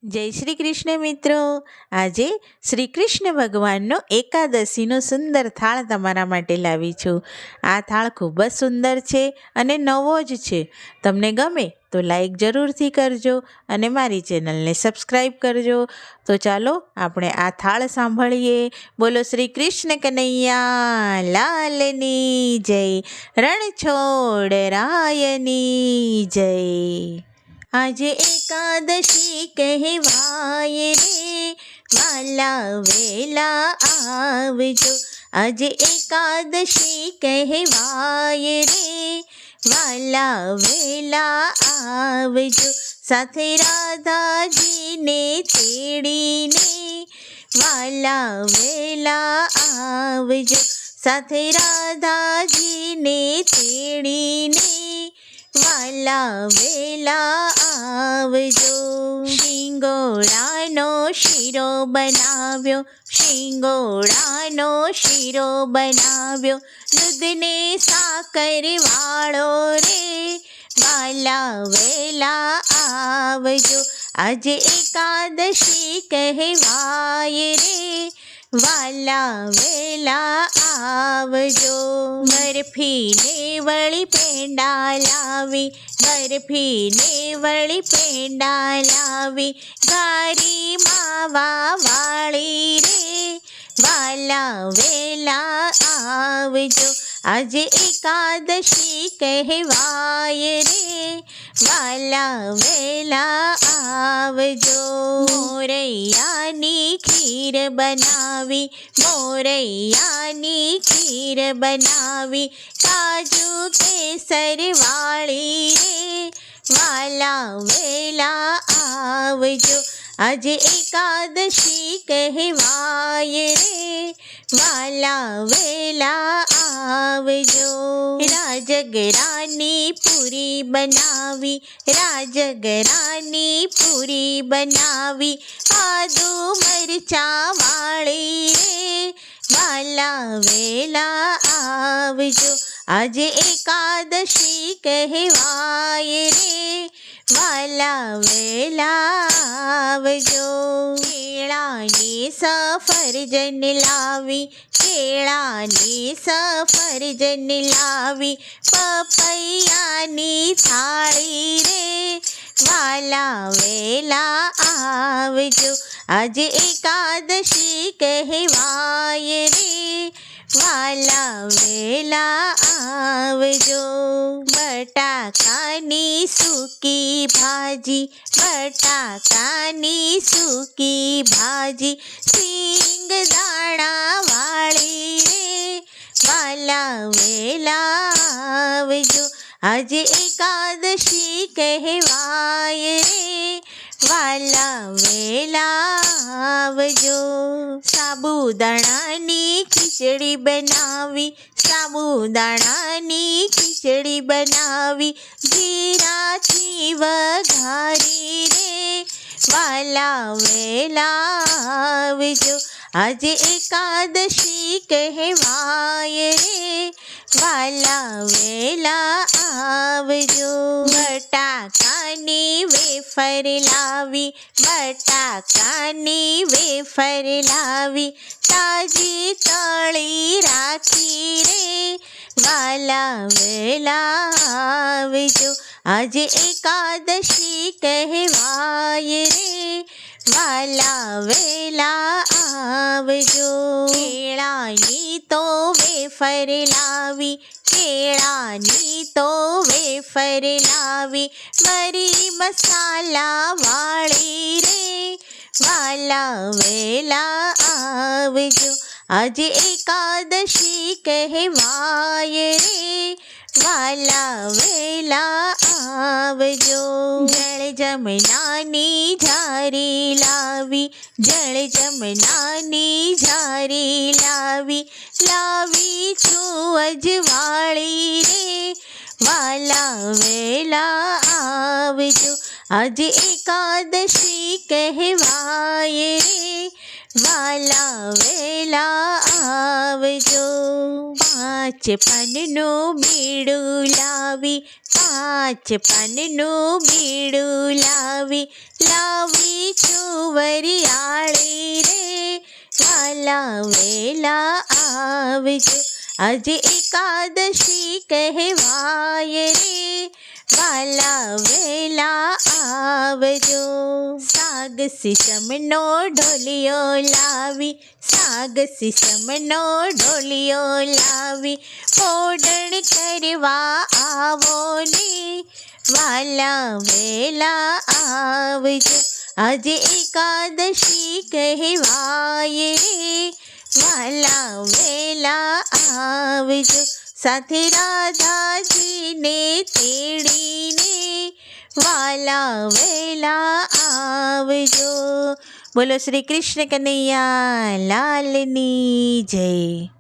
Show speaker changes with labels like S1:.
S1: જય શ્રી કૃષ્ણ મિત્રો. આજે શ્રી કૃષ્ણ ભગવાનનો એકાદશીનો સુંદર થાળ તમારા માટે લાવી છું. આ થાળ ખૂબ જ સુંદર છે અને નવો જ છે. તમને ગમે તો લાઈક જરૂરથી કરજો અને મારી ચેનલને સબસ્ક્રાઈબ કરજો. તો ચાલો આપણે આ થાળ સાંભળીએ. બોલો શ્રી કૃષ્ણ કનૈયા લાલની જય, રણછોડ રાયની જય. આજે એકાદશી કહેવાય રે, વાલા વેલા આવજો. આજે એકાદશી કહેવાય રે, વાલા વેલા આવજો. સાથે રાધાજીને તેડીને, વાલા વેલા આવજો. સાથે રાધાજીને તેડીને, વાલા વેલા આવજો. શિંગોડાનો શીરો બનાવ્યો, શિંગોડાનો શીરો બનાવ્યો. દૂધને સાકર વાળો રે, વાલા વેલા આવજો. આજે એકાદશી કહેવાય રે, વાલા વેલા આવજો. બરફીને વળી પેંડા લાવી, બરફીને વળી પેંડા લાવી. ઘારી માવા વાળી રે, વાલા વેલા આવજો. આજે એકાદશી કહેવાય રે, વાલા વેલા આવજો. મોરૈયાની ખીર બનાવી, મોરૈયાની ખીર બનાવી. કાજુ કેસર વાળી રે, વાલા વેલા આવજો. આજે એકાદશી કહેવાય રે, વાલા વેલા આવજો. રાજગરાની પૂરી બનાવી, રાજગરાની પૂરી બનાવી. આદુ મરચા વાળી રે, વાલા વેલા આવજો. આજે એકાદશી કહેવાય રે, વાલા વેલા આવજો. કેળાની સફરજન લાવી, કેળાની સફરજન લાવી. પપૈયાની થાળી રે, વાલા વેલા આવજો. આજે એકાદશી કહેવાય રે, વાલા વેલા આવજો. બટાકાની સૂકી ભાજી, બટાકાની સૂકી ભાજી. સિંગ દાણા વાળી રે, વાલા વેલા આવજો. આજે એકાદશી કહેવાય રે, વાલા વેલા આવજો. સાબુદાણાની ખીચડી બનાવી, સાબુદાણાની ખીચડી બનાવી. જીરાથી વઘારી રે, વાલા વેલા આવજો. આજે એકાદશી કહેવાય રે, વાલા વેલા આવજો. બટાકાની વેફર લાવી, બટાકાની વેફર લાવી. તાજી તળી રાખી રે, વાલા વેલા આવજો. આજે એકાદશી કહેવાય રે, વાલા વેલા આવજો. કેળાની તો વેફર લાવી, કેળાની તો વેફર લાવી. મરી મસાલા વાળી રે, વાલા વેલા આવજો. આજે એકાદશી કહેવાય રે, વાલા વેલા આવજો. જળ જમનાની ઝારી લાવી, જળ જમનાની ઝારી લાવી. લાવી છું અજવાળી રે, વાલા વેલા આવજો. આજે એકાદશી કહેવાય રે, વાલા વેલા આવજો. પાંચ પાનનું બીડું લાવી, પાંચ પાનનું બીડું લાવી. લાવી છું વરિયાળી રે વાલા વેલા આવજો આજે એકાદશી કહેવાય રે વાલા વેલા આવજો સાગ સીસમનો ઢોલિયો લાવી સાગ સીસમનો ઢોલિયો લાવી પોડણ કરવા આવો ને વાલા વેલા આવજો આજે એકાદશી કહેવાય રે વાલા વેલા આવજો સાથે રાધાજીને તેડીને વાલા વેલા આવજો. બોલો શ્રી કૃષ્ણ કનૈયા લાલની જય.